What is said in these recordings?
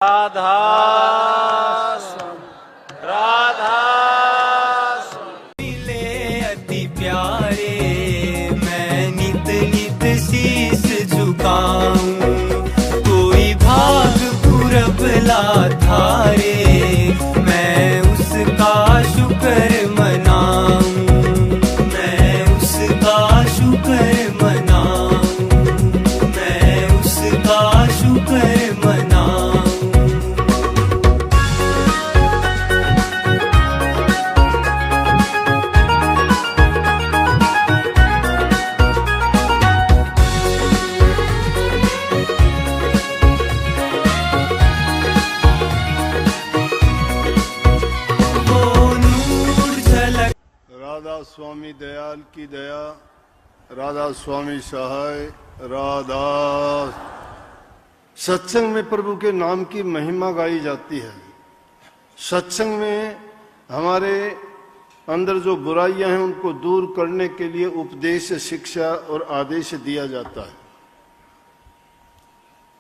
राधा राधा मिले अति प्यारे, मैं नित नित शीस झुकाऊं। कोई भाग पूरब लाधारे, मैं उसका शुक्र मनाऊं। मैं उसका शुक्र मनाऊं। मैं उसका शुक्र मनाऊं। राधा स्वामी दयाल की दया, राधा स्वामी सहाय, राधा। सत्संग में प्रभु के नाम की महिमा गाई जाती है। सत्संग में हमारे अंदर जो बुराइयां हैं उनको दूर करने के लिए उपदेश, शिक्षा और आदेश दिया जाता है।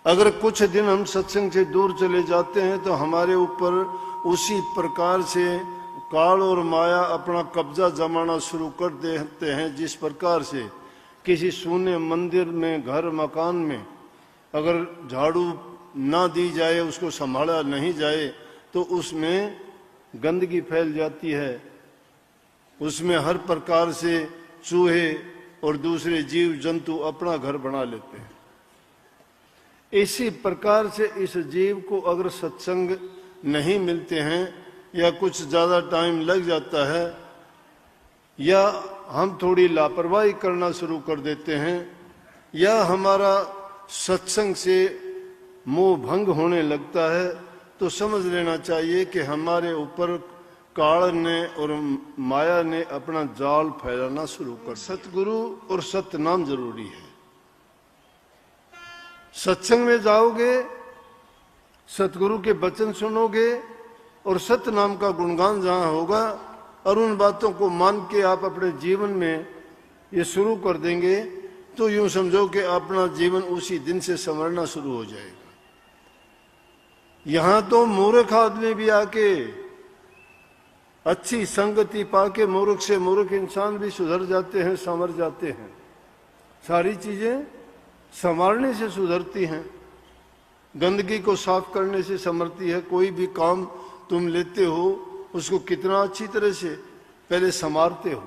अगर कुछ दिन हम सत्संग से दूर चले जाते हैं तो हमारे ऊपर उसी प्रकार से काल और माया अपना कब्जा जमाना शुरू कर देते हैं। जिस प्रकार से किसी सूने मंदिर में, घर मकान में अगर झाड़ू ना दी जाए, उसको संभाला नहीं जाए तो उसमें गंदगी फैल जाती है। उसमें हर प्रकार से चूहे और दूसरे जीव जंतु अपना घर बना लेते हैं। इसी प्रकार से इस जीव को अगर सत्संग नहीं मिलते हैं या कुछ ज्यादा टाइम लग जाता है या हम थोड़ी लापरवाही करना शुरू कर देते हैं या हमारा सत्संग से मोह भंग होने लगता है तो समझ लेना चाहिए कि हमारे ऊपर काल ने और माया ने अपना जाल फैलाना शुरू कर। सतगुरु और सतनाम जरूरी है। सत्संग में जाओगे, सतगुरु के वचन सुनोगे और सतनाम का गुणगान जहां होगा और उन बातों को मान के आप अपने जीवन में ये शुरू कर देंगे तो यूं समझो कि अपना जीवन उसी दिन से संवरना शुरू हो जाएगा। यहां तो मूर्ख आदमी भी आके अच्छी संगति पाके मूर्ख से मूर्ख इंसान भी सुधर जाते हैं, संवर जाते हैं। सारी चीजें संवारने से सुधरती हैं, गंदगी को साफ करने से संवरती है। कोई भी काम तुम लेते हो उसको कितना अच्छी तरह से पहले संवारते हो।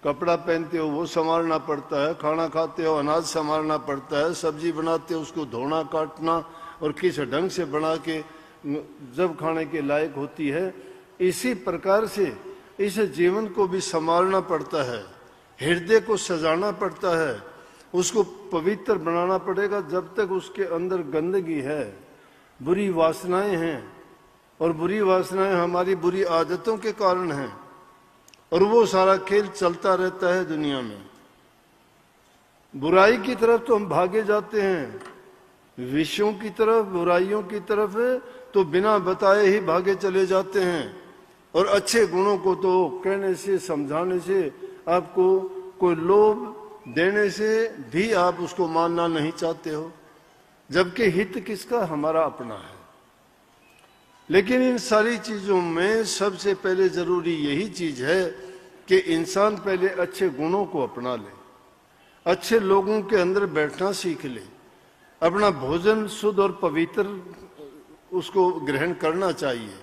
कपड़ा पहनते हो वो संवारना पड़ता है, खाना खाते हो अनाज संवारना पड़ता है, सब्जी बनाते हो उसको धोना, काटना और किस ढंग से बना के जब खाने के लायक होती है। इसी प्रकार से इस जीवन को भी संभालना पड़ता है, हृदय को सजाना पड़ता है, उसको पवित्र बनाना पड़ेगा। जब तक उसके अंदर गंदगी है, बुरी वासनाएं हैं और बुरी वासनाएं हमारी बुरी आदतों के कारण हैं और वो सारा खेल चलता रहता है दुनिया में। बुराई की तरफ तो हम भागे जाते हैं, विषयों की तरफ, बुराइयों की तरफ तो बिना बताए ही भागे चले जाते हैं। और अच्छे गुणों को तो कहने से, समझाने से, आपको कोई लोभ देने से भी आप उसको मानना नहीं चाहते हो, जबकि हित किसका? हमारा अपना है। लेकिन इन सारी चीजों में सबसे पहले जरूरी यही चीज है कि इंसान पहले अच्छे गुणों को अपना ले, अच्छे लोगों के अंदर बैठना सीख ले, अपना भोजन शुद्ध और पवित्र उसको ग्रहण करना चाहिए,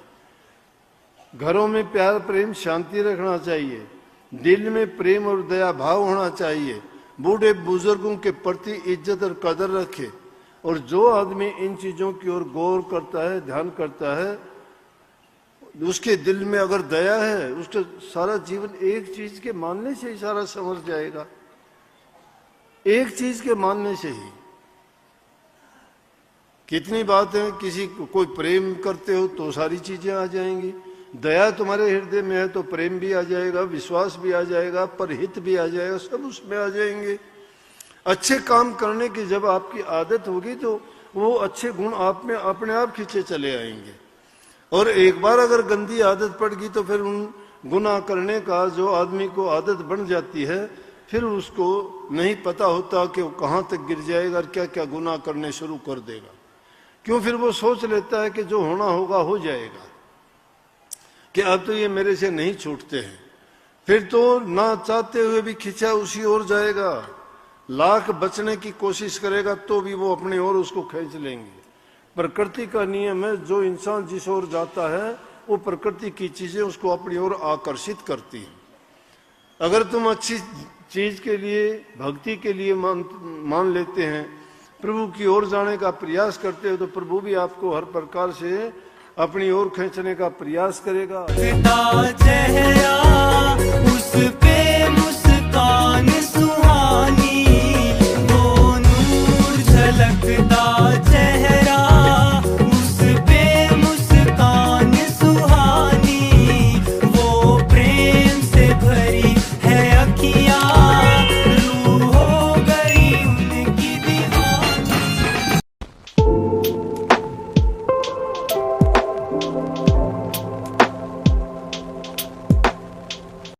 घरों में प्यार प्रेम शांति रखना चाहिए, दिल में प्रेम और दया भाव होना चाहिए, बूढ़े बुजुर्गों के प्रति इज्जत और कदर रखे। और जो आदमी इन चीजों की ओर गौर करता है, ध्यान करता है, उसके दिल में अगर दया है, उसका सारा जीवन एक चीज के मानने से ही सारा संवर जाएगा। एक चीज के मानने से ही कितनी बात है। किसी को कोई प्रेम करते हो तो सारी चीजें आ जाएंगी। दया तुम्हारे हृदय में है तो प्रेम भी आ जाएगा, विश्वास भी आ जाएगा, परहित भी आ जाएगा, सब उसमें आ जाएंगे। अच्छे काम करने की जब आपकी आदत होगी तो वो अच्छे गुण आप में अपने आप खींचे चले आएंगे। और एक बार अगर गंदी आदत पड़ गई तो फिर उन गुनाह करने का जो आदमी को आदत बन जाती है, फिर उसको नहीं पता होता कि वो कहाँ तक गिर जाएगा और क्या क्या गुनाह करने शुरू कर देगा। क्यों? फिर वो सोच लेता है कि जो होना होगा हो जाएगा, कि अब तो ये मेरे से नहीं छूटते हैं। फिर तो ना चाहते हुए भी खिंचा उसी ओर जाएगा, लाख बचने की कोशिश करेगा तो भी वो अपनी ओर उसको खींच लेंगे। प्रकृति का नियम है, जो इंसान जिस ओर जाता है वो प्रकृति की चीजें उसको अपनी ओर आकर्षित करती हैं। अगर तुम अच्छी चीज के लिए, भक्ति के लिए मान लेते हैं, प्रभु की ओर जाने का प्रयास करते हो, तो प्रभु भी आपको हर प्रकार से अपनी ओर खींचने का प्रयास करेगा। चेहरा उस पे